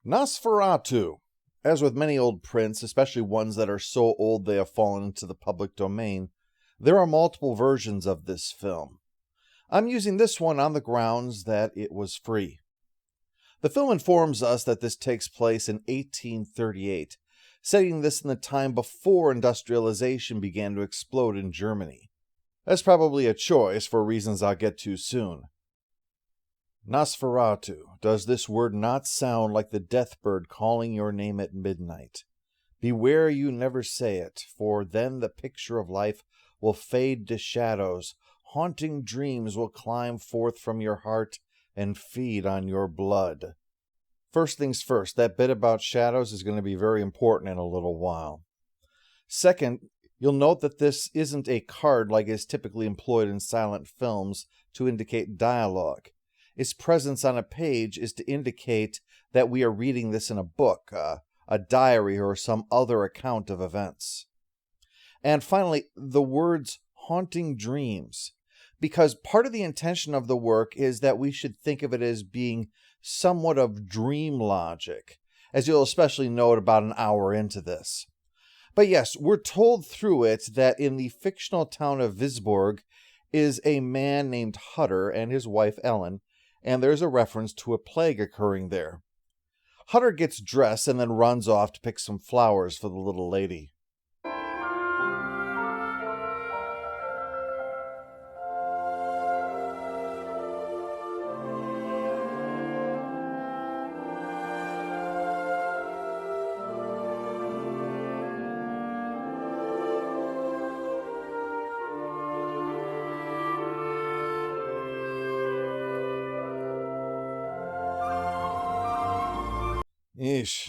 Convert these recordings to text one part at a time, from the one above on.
Nosferatu. As with many old prints, especially ones that are so old they have fallen into the public domain, there are multiple versions of this film. I'm using this one on the grounds that it was free. The film informs us that this takes place in 1838, setting this in the time before industrialization began to explode in Germany. That's probably a choice for reasons I'll get to soon. Nosferatu. Does this word not sound like the death bird calling your name at midnight? Beware you never say it, for then the picture of life will fade to shadows. Haunting dreams will climb forth from your heart and feed on your blood. First things first, that bit about shadows is going to be very important in a little while. Second, you'll note that this isn't a card like is typically employed in silent films to indicate dialogue. Its presence on a page is to indicate that we are reading this in a book, a diary, or some other account of events. And finally, the words haunting dreams, because part of the intention of the work is that we should think of it as being somewhat of dream logic, as you'll especially note about an hour into this. But yes, we're told through it that in the fictional town of Visborg is a man named Hutter and his wife Ellen, and there's a reference to a plague occurring there. Hutter gets dressed and then runs off to pick some flowers for the little lady.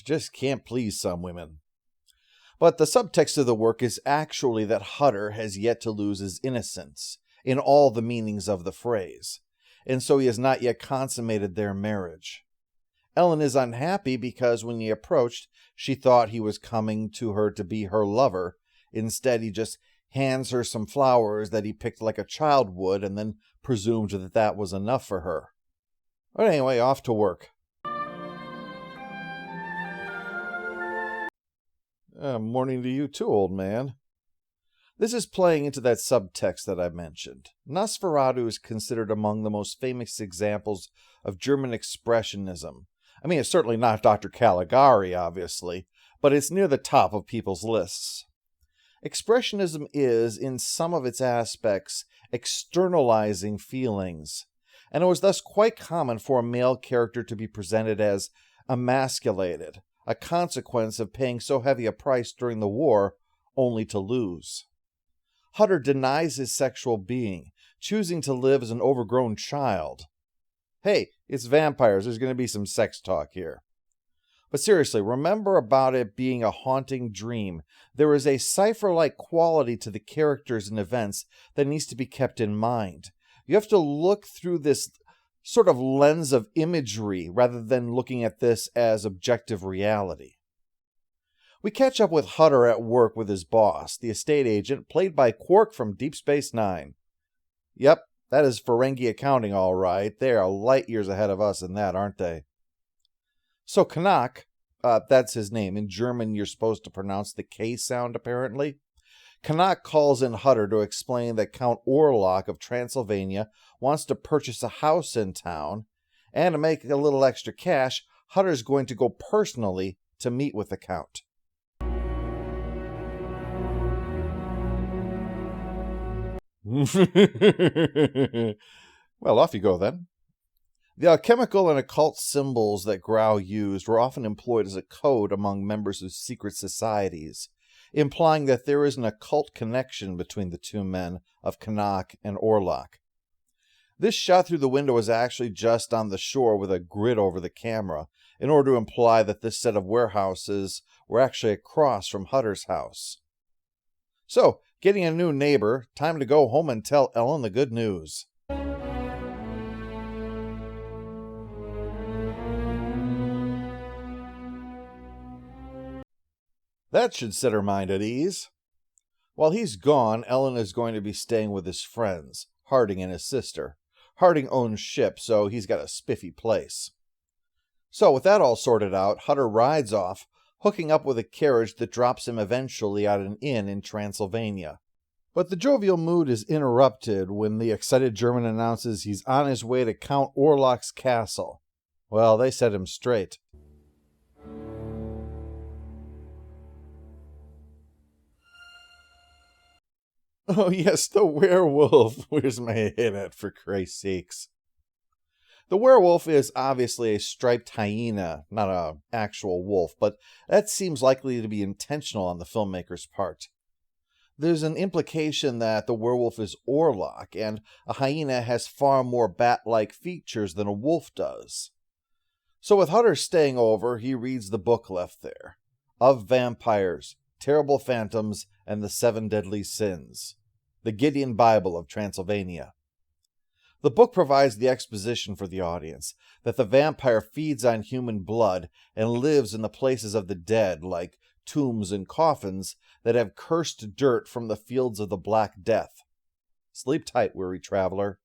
Just can't please some women. But the subtext of the work is actually that Hutter has yet to lose his innocence, in all the meanings of the phrase, and so he has not yet consummated their marriage. Ellen is unhappy because when he approached, she thought he was coming to her to be her lover. Instead, he just hands her some flowers that he picked like a child would and then presumed that that was enough for her. But anyway, off to work. Morning to you too, old man. This is playing into that subtext that I mentioned. Nosferatu is considered among the most famous examples of German Expressionism. I mean, it's certainly not Dr. Caligari, obviously, but it's near the top of people's lists. Expressionism is, in some of its aspects, externalizing feelings, and it was thus quite common for a male character to be presented as emasculated, a consequence of paying so heavy a price during the war only to lose. Hutter denies his sexual being, choosing to live as an overgrown child. Hey, it's vampires, there's going to be some sex talk here. But seriously, remember about it being a haunting dream. There is a cipher-like quality to the characters and events that needs to be kept in mind. You have to look through this sort of lens of imagery rather than looking at this as objective reality. We catch up with Hutter at work with his boss, the estate agent, played by Quark from Deep Space Nine. Yep, that is Ferengi accounting all right. They are light years ahead of us in that, aren't they? So Canuck, that's his name. In German, you're supposed to pronounce the K sound, apparently. Canuck calls in Hutter to explain that Count Orlok of Transylvania wants to purchase a house in town, and to make a little extra cash, Hutter's going to go personally to meet with the Count. Well, off you go then. The alchemical and occult symbols that Grau used were often employed as a code among members of secret societies, implying that there is an occult connection between the two men of Canuck and Orlok. This shot through the window was actually just on the shore with a grid over the camera, in order to imply that this set of warehouses were actually across from Hutter's house. So, getting a new neighbor, time to go home and tell Ellen the good news. That should set her mind at ease. While he's gone, Ellen is going to be staying with his friends, Harding and his sister. Harding owns ships, so he's got a spiffy place. So, with that all sorted out, Hutter rides off, hooking up with a carriage that drops him eventually at an inn in Transylvania. But the jovial mood is interrupted when the excited German announces he's on his way to Count Orlok's castle. Well, they set him straight. Oh yes, the werewolf. Where's my head at, for Christ's sakes? The werewolf is obviously a striped hyena, not an actual wolf, but that seems likely to be intentional on the filmmaker's part. There's an implication that the werewolf is Orlok, and a hyena has far more bat-like features than a wolf does. So with Hutter staying over, he reads the book left there, Of Vampires, Terrible Phantoms, and the Seven Deadly Sins, the Gideon Bible of Transylvania. The book provides the exposition for the audience, that the vampire feeds on human blood and lives in the places of the dead, like tombs and coffins that have cursed dirt from the fields of the Black Death. Sleep tight, weary traveler.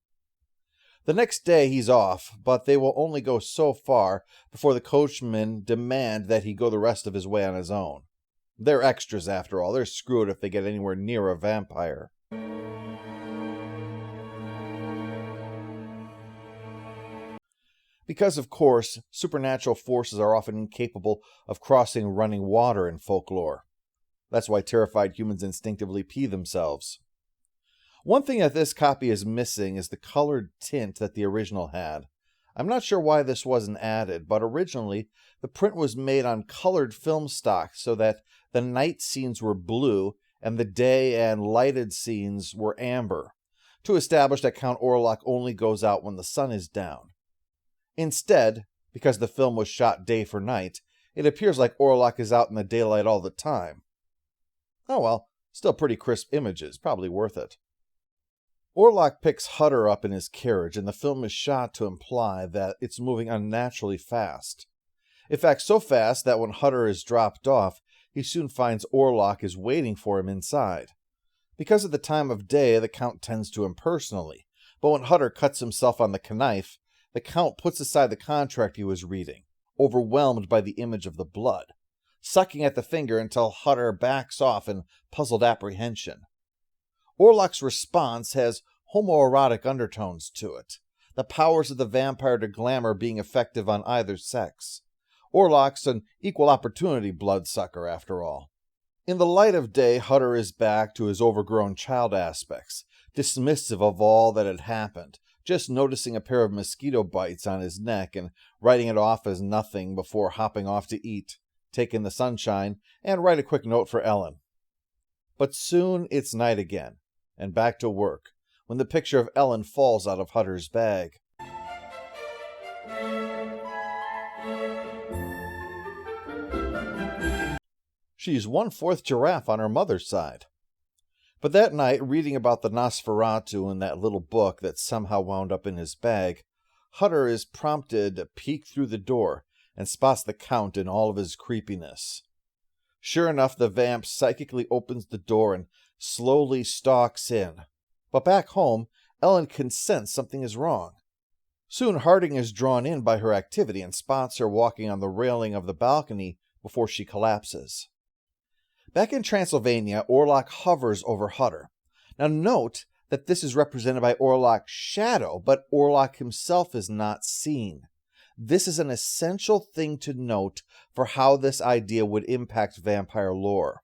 The next day he's off, but they will only go so far before the coachmen demand that he go the rest of his way on his own. They're extras, after all. They're screwed if they get anywhere near a vampire. Because, of course, supernatural forces are often incapable of crossing running water in folklore. That's why terrified humans instinctively pee themselves. One thing that this copy is missing is the colored tint that the original had. I'm not sure why this wasn't added, but originally the print was made on colored film stock so that the night scenes were blue and the day and lighted scenes were amber, to establish that Count Orlok only goes out when the sun is down. Instead, because the film was shot day for night, it appears like Orlok is out in the daylight all the time. Oh well, still pretty crisp images, probably worth it. Orlok picks Hutter up in his carriage, and the film is shot to imply that it's moving unnaturally fast. In fact, so fast that when Hutter is dropped off, he soon finds Orlok is waiting for him inside. Because of the time of day, the Count tends to him personally, but when Hutter cuts himself on the knife, the Count puts aside the contract he was reading, overwhelmed by the image of the blood, sucking at the finger until Hutter backs off in puzzled apprehension. Orlok's response has homoerotic undertones to it, the powers of the vampire to glamour being effective on either sex. Orlok's an equal opportunity bloodsucker, after all. In the light of day, Hutter is back to his overgrown child aspects, dismissive of all that had happened, just noticing a pair of mosquito bites on his neck and writing it off as nothing before hopping off to eat, take in the sunshine, and write a quick note for Ellen. But soon it's night again, and back to work, when the picture of Ellen falls out of Hutter's bag. She's 1/4 giraffe on her mother's side. But that night, reading about the Nosferatu in that little book that somehow wound up in his bag, Hutter is prompted to peek through the door and spots the Count in all of his creepiness. Sure enough, the vamp psychically opens the door and slowly stalks in. But back home, Ellen can sense something is wrong. Soon Harding is drawn in by her activity and spots her walking on the railing of the balcony before she collapses. Back in Transylvania, Orlok hovers over Hutter. Now note that this is represented by Orlok's shadow, but Orlok himself is not seen. This is an essential thing to note for how this idea would impact vampire lore.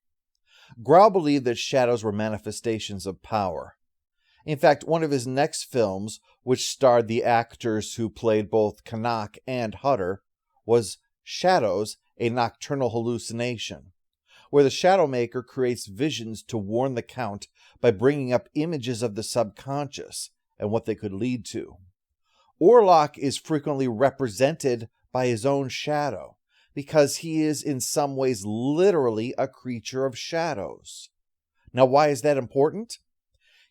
Grau believed that shadows were manifestations of power. In fact, one of his next films, which starred the actors who played both Canuck and Hutter, was Shadows, a Nocturnal Hallucination, where the Shadowmaker creates visions to warn the Count by bringing up images of the subconscious and what they could lead to. Orlok is frequently represented by his own shadow, because he is in some ways literally a creature of shadows. Now, why is that important?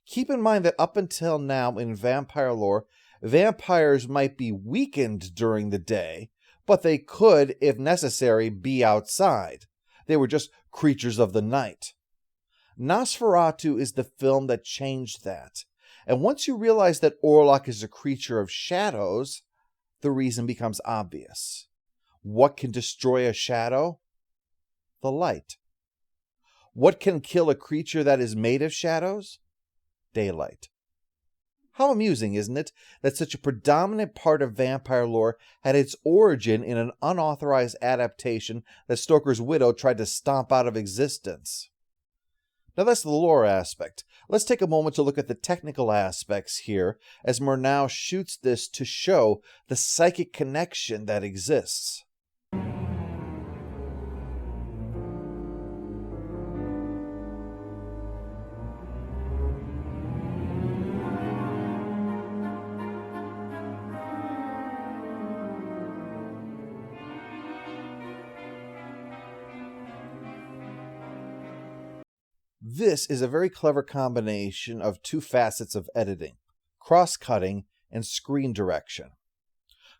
Keep in mind that up until now in vampire lore, vampires might be weakened during the day, but they could, if necessary, be outside. They were just creatures of the night. Nosferatu is the film that changed that. And once you realize that Orlok is a creature of shadows, the reason becomes obvious. What can destroy a shadow? The light. What can kill a creature that is made of shadows? Daylight. How amusing, isn't it, that such a predominant part of vampire lore had its origin in an unauthorized adaptation that Stoker's widow tried to stomp out of existence? Now that's the lore aspect. Let's take a moment to look at the technical aspects here, as Murnau shoots this to show the psychic connection that exists. This is a very clever combination of two facets of editing: cross-cutting and screen direction.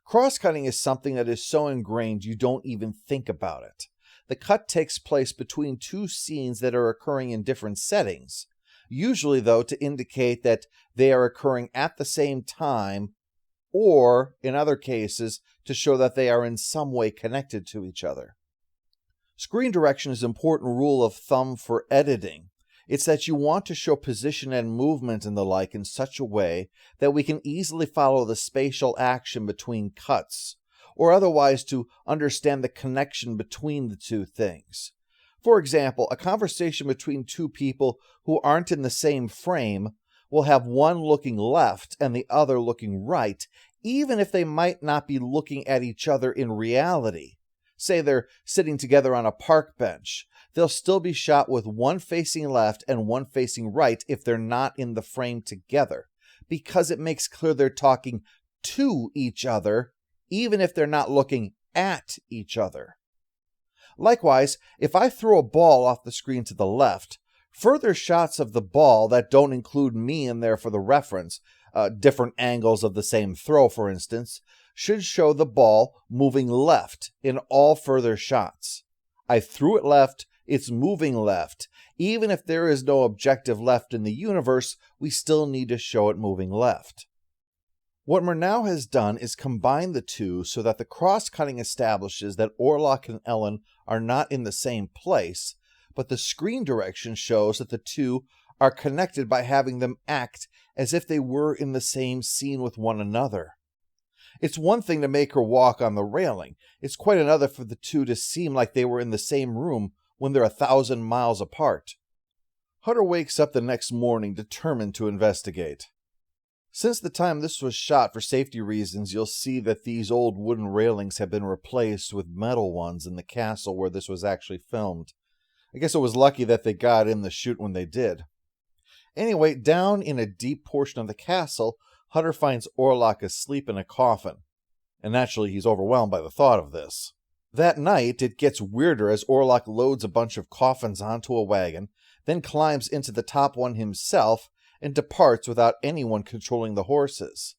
Cross-cutting is something that is so ingrained you don't even think about it. The cut takes place between two scenes that are occurring in different settings, usually, though, to indicate that they are occurring at the same time, or, in other cases, to show that they are in some way connected to each other. Screen direction is an important rule of thumb for editing. It's that you want to show position and movement and the like in such a way that we can easily follow the spatial action between cuts, or otherwise to understand the connection between the two things. For example, a conversation between two people who aren't in the same frame will have one looking left and the other looking right, even if they might not be looking at each other in reality. Say they're sitting together on a park bench. They'll still be shot with one facing left and one facing right if they're not in the frame together, because it makes clear they're talking to each other, even if they're not looking at each other. Likewise, if I throw a ball off the screen to the left, further shots of the ball that don't include me in there for the reference, different angles of the same throw, for instance, should show the ball moving left in all further shots. I threw it left, it's moving left. Even if there is no objective left in the universe, we still need to show it moving left. What Murnau has done is combine the two so that the cross-cutting establishes that Orlok and Ellen are not in the same place, but the screen direction shows that the two are connected by having them act as if they were in the same scene with one another. It's one thing to make her walk on the railing. It's quite another for the two to seem like they were in the same room when they're 1,000 miles apart. Hutter wakes up the next morning determined to investigate. Since the time this was shot, for safety reasons, you'll see that these old wooden railings have been replaced with metal ones in the castle where this was actually filmed. I guess it was lucky that they got in the shoot when they did. Anyway, down in a deep portion of the castle, Hutter finds Orlok asleep in a coffin, and naturally he's overwhelmed by the thought of this. That night, it gets weirder as Orlok loads a bunch of coffins onto a wagon, then climbs into the top one himself, and departs without anyone controlling the horses.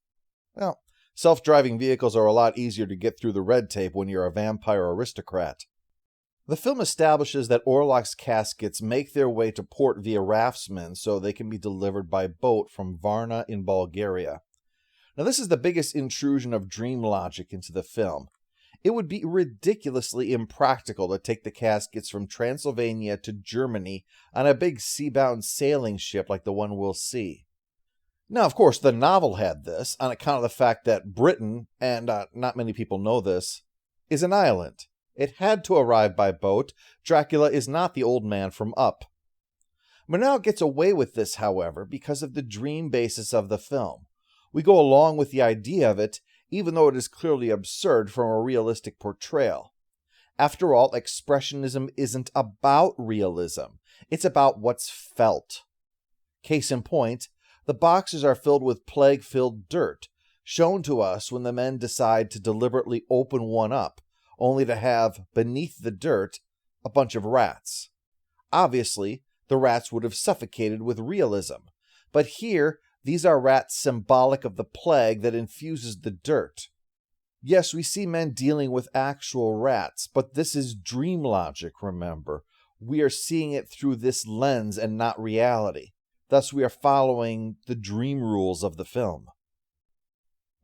Well, self-driving vehicles are a lot easier to get through the red tape when you're a vampire aristocrat. The film establishes that Orlok's caskets make their way to port via raftsmen so they can be delivered by boat from Varna in Bulgaria. Now, this is the biggest intrusion of dream logic into the film. It would be ridiculously impractical to take the caskets from Transylvania to Germany on a big sea-bound sailing ship like the one we'll see. Now, of course, the novel had this on account of the fact that Britain, and not many people know this, is an island. It had to arrive by boat. Dracula is not the old man from Up. Murnau gets away with this, however, because of the dream basis of the film. We go along with the idea of it, even though it is clearly absurd from a realistic portrayal. After all, Expressionism isn't about realism. It's about what's felt. Case in point, the boxes are filled with plague-filled dirt, shown to us when the men decide to deliberately open one up, only to have, beneath the dirt, a bunch of rats. Obviously, the rats would have suffocated with realism, but here, these are rats symbolic of the plague that infuses the dirt. Yes, we see men dealing with actual rats, but this is dream logic, remember. We are seeing it through this lens and not reality. Thus, we are following the dream rules of the film.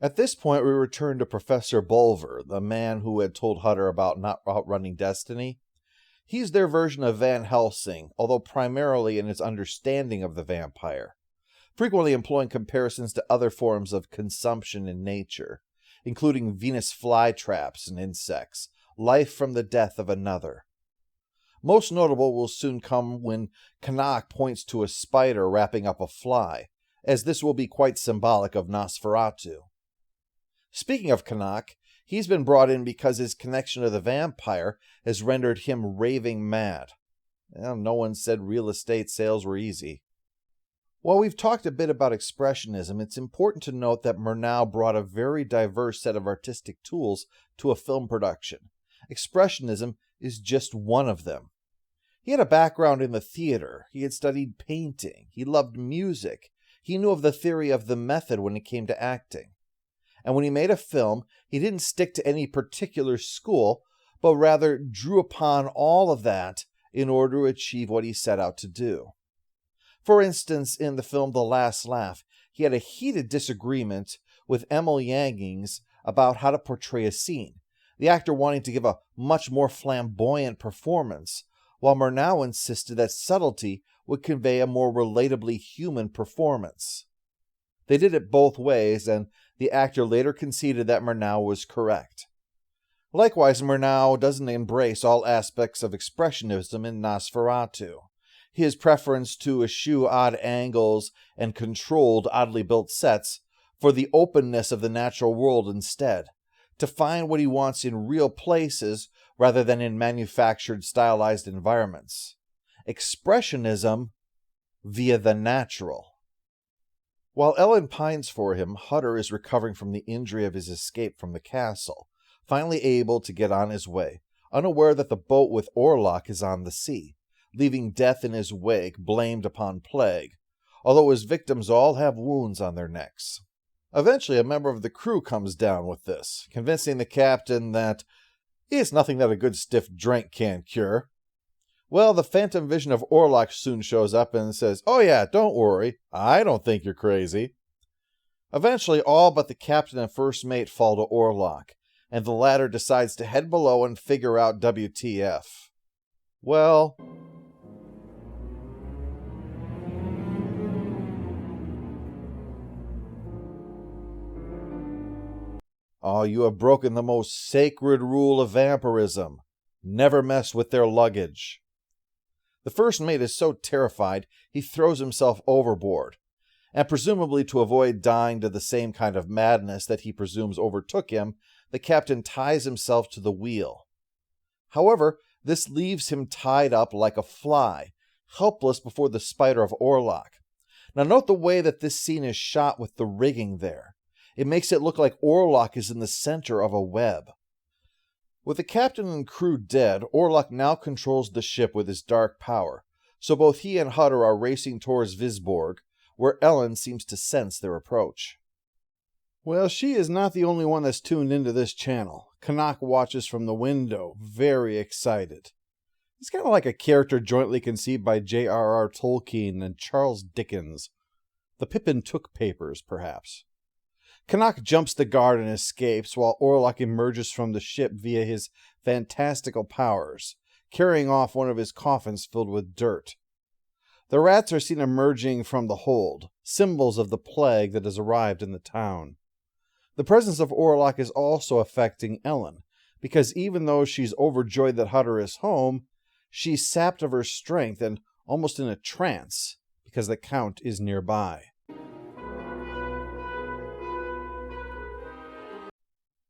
At this point, we return to Professor Bulver, the man who had told Hutter about not outrunning destiny. He's their version of Van Helsing, although primarily in his understanding of the vampire, frequently employing comparisons to other forms of consumption in nature, including Venus flytraps and insects, life from the death of another. Most notable will soon come when Canuck points to a spider wrapping up a fly, as this will be quite symbolic of Nosferatu. Speaking of Canuck, he's been brought in because his connection to the vampire has rendered him raving mad. Well, no one said real estate sales were easy. While we've talked a bit about Expressionism, it's important to note that Murnau brought a very diverse set of artistic tools to a film production. Expressionism is just one of them. He had a background in the theater, he had studied painting, he loved music, he knew of the theory of the method when it came to acting. And when he made a film, he didn't stick to any particular school, but rather drew upon all of that in order to achieve what he set out to do. For instance, in the film The Last Laugh, he had a heated disagreement with Emil Jannings about how to portray a scene, the actor wanting to give a much more flamboyant performance, while Murnau insisted that subtlety would convey a more relatably human performance. They did it both ways, and the actor later conceded that Murnau was correct. Likewise, Murnau doesn't embrace all aspects of Expressionism in Nosferatu. His preference to eschew odd angles and controlled, oddly built sets for the openness of the natural world instead, to find what he wants in real places rather than in manufactured, stylized environments. Expressionism via the natural. While Ellen pines for him, Hutter is recovering from the injury of his escape from the castle, finally able to get on his way, unaware that the boat with Orlok is on the sea, leaving death in his wake blamed upon plague, although his victims all have wounds on their necks. Eventually, a member of the crew comes down with this, convincing the captain that it's nothing that a good stiff drink can't cure. Well, the phantom vision of Orlok soon shows up and says, "Oh yeah, don't worry, I don't think you're crazy." Eventually, all but the captain and first mate fall to Orlok, and the latter decides to head below and figure out WTF. Well, oh, you have broken the most sacred rule of vampirism. Never mess with their luggage. The first mate is so terrified, he throws himself overboard, and presumably to avoid dying to the same kind of madness that he presumes overtook him, the captain ties himself to the wheel. However, this leaves him tied up like a fly, helpless before the spider of Orlok. Now note the way that this scene is shot with the rigging there. It makes it look like Orlok is in the center of a web. With the captain and crew dead, Orlok now controls the ship with his dark power, so both he and Hutter are racing towards Visborg, where Ellen seems to sense their approach. Well, she is not the only one that's tuned into this channel. Canuck watches from the window, very excited. He's kind of like a character jointly conceived by J.R.R. Tolkien and Charles Dickens. The Pippin Took Papers, perhaps. Canuck jumps the guard and escapes, while Orlok emerges from the ship via his fantastical powers, carrying off one of his coffins filled with dirt. The rats are seen emerging from the hold, symbols of the plague that has arrived in the town. The presence of Orlok is also affecting Ellen, because even though she's overjoyed that Hutter is home, she's sapped of her strength and almost in a trance, because the Count is nearby.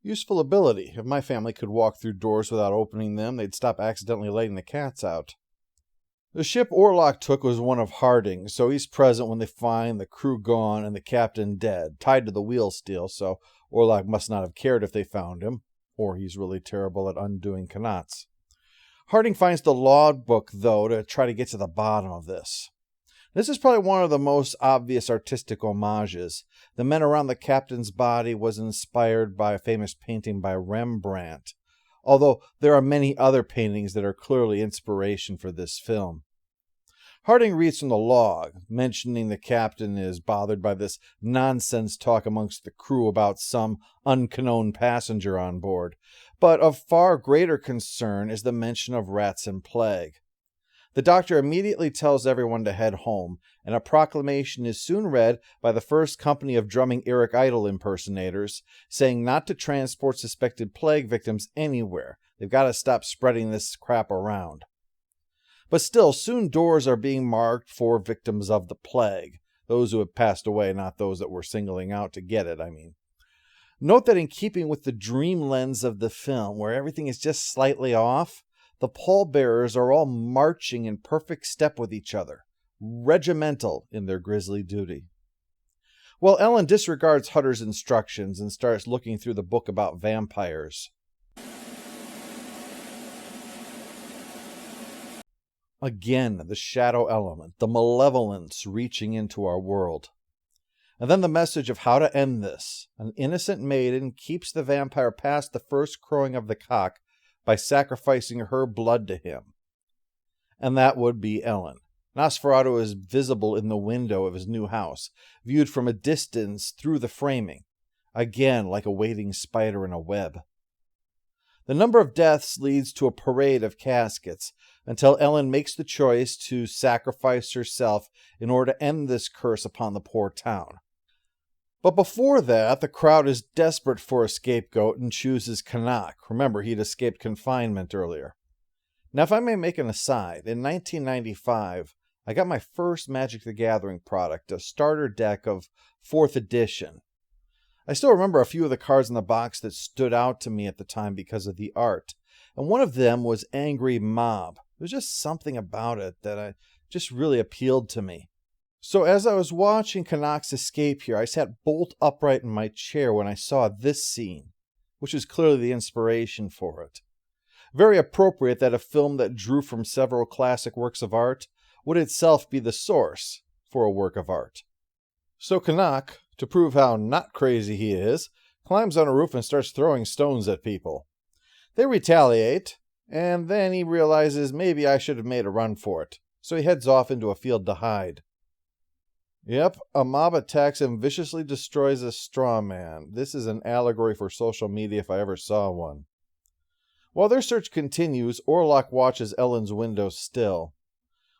Useful ability. If my family could walk through doors without opening them, they'd stop accidentally letting the cats out. The ship Orlok took was one of Harding, so he's present when they find the crew gone and the captain dead, tied to the wheel still, so Orlok must not have cared if they found him, or he's really terrible at undoing knots. Harding finds the logbook, though, to try to get to the bottom of this. This is probably one of the most obvious artistic homages. The men around the captain's body was inspired by a famous painting by Rembrandt, although there are many other paintings that are clearly inspiration for this film. Harding reads from the log, mentioning the captain is bothered by this nonsense talk amongst the crew about some unknown passenger on board, but of far greater concern is the mention of rats and plague. The doctor immediately tells everyone to head home, and a proclamation is soon read by the first company of drumming Eric Idle impersonators, saying not to transport suspected plague victims anywhere. They've got to stop spreading this crap around. But still, soon doors are being marked for victims of the plague. Those who have passed away, not those that we're singling out to get it, I mean. Note that in keeping with the dream lens of the film, where everything is just slightly off, the pallbearers are all marching in perfect step with each other, regimental in their grisly duty. Well, Ellen disregards Hutter's instructions and starts looking through the book about vampires. Again, the shadow element, the malevolence reaching into our world. And then the message of how to end this. An innocent maiden keeps the vampire past the first crowing of the cock by sacrificing her blood to him. And that would be Ellen. Nosferatu is visible in the window of his new house, viewed from a distance through the framing, again like a waiting spider in a web. The number of deaths leads to a parade of caskets, until Ellen makes the choice to sacrifice herself in order to end this curse upon the poor town. But before that, the crowd is desperate for a scapegoat and chooses Canuck. Remember, he'd escaped confinement earlier. Now, if I may make an aside, in 1995, I got my first Magic the Gathering product, a starter deck of 4th edition. I still remember a few of the cards in the box that stood out to me at the time because of the art, and one of them was Angry Mob. There was just something about it that just really appealed to me. So as I was watching Canuck's escape here, I sat bolt upright in my chair when I saw this scene, which is clearly the inspiration for it. Very appropriate that a film that drew from several classic works of art would itself be the source for a work of art. So Canuck, to prove how not crazy he is, climbs on a roof and starts throwing stones at people. They retaliate, and then he realizes maybe I should have made a run for it, so he heads off into a field to hide. Yep, a mob attacks and viciously destroys a straw man. This is an allegory for social media if I ever saw one. While their search continues, Orlok watches Ellen's window still.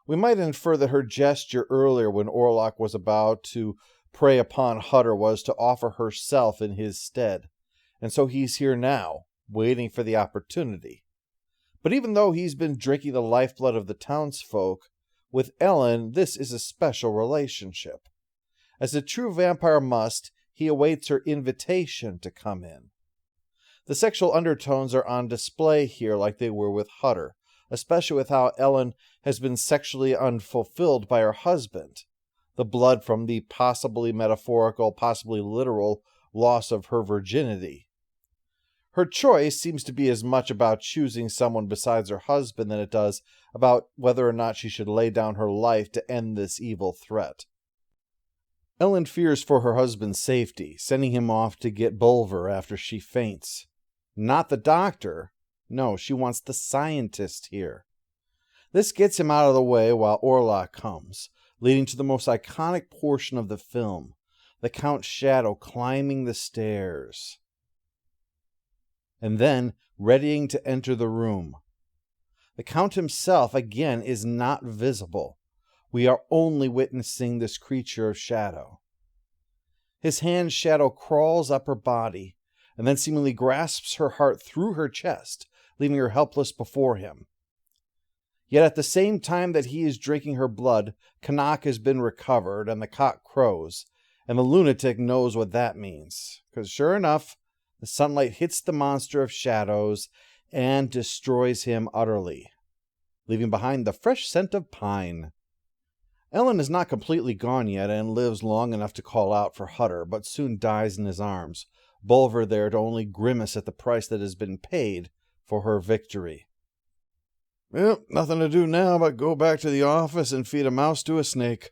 We might infer that her gesture earlier when Orlok was about to prey upon Hutter was to offer herself in his stead, and so he's here now, waiting for the opportunity. But even though he's been drinking the lifeblood of the townsfolk, with Ellen, this is a special relationship. As a true vampire must, he awaits her invitation to come in. The sexual undertones are on display here like they were with Hutter, especially with how Ellen has been sexually unfulfilled by her husband. The blood from the possibly metaphorical, possibly literal loss of her virginity. Her choice seems to be as much about choosing someone besides her husband than it does about whether or not she should lay down her life to end this evil threat. Ellen fears for her husband's safety, sending him off to get Bulver after she faints. Not the doctor. No, she wants the scientist here. This gets him out of the way while Orlok comes, leading to the most iconic portion of the film, the Count's shadow climbing the stairs. And then readying to enter the room. The Count himself, again, is not visible. We are only witnessing this creature of shadow. His hand shadow crawls up her body, and then seemingly grasps her heart through her chest, leaving her helpless before him. Yet at the same time that he is drinking her blood, Canuck has been recovered, and the cock crows, and the lunatic knows what that means. Because sure enough, the sunlight hits the monster of shadows and destroys him utterly, leaving behind the fresh scent of pine. Ellen is not completely gone yet and lives long enough to call out for Hutter, but soon dies in his arms, Bulver there to only grimace at the price that has been paid for her victory. Well, nothing to do now but go back to the office and feed a mouse to a snake.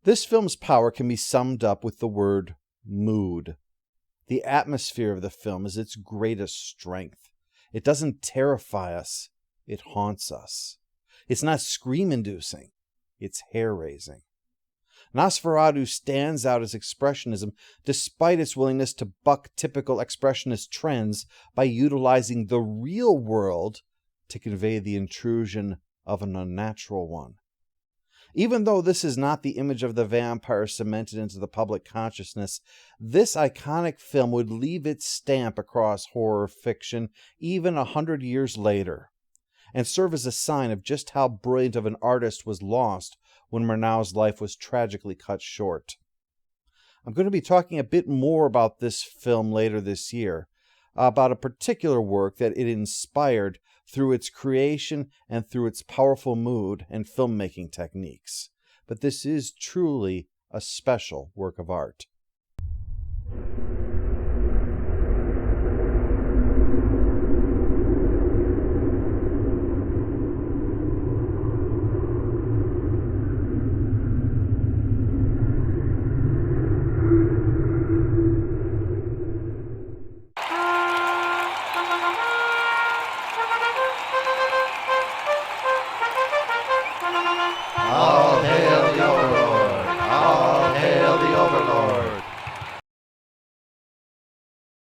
This film's power can be summed up with the word mood. The atmosphere of the film is its greatest strength. It doesn't terrify us, it haunts us. It's not scream-inducing. It's hair-raising. Nosferatu stands out as Expressionism despite its willingness to buck typical Expressionist trends by utilizing the real world to convey the intrusion of an unnatural one. Even though this is not the image of the vampire cemented into the public consciousness, this iconic film would leave its stamp across horror fiction even 100 years later, and serve as a sign of just how brilliant of an artist was lost when Murnau's life was tragically cut short. I'm going to be talking a bit more about this film later this year, about a particular work that it inspired through its creation and through its powerful mood and filmmaking techniques. But this is truly a special work of art.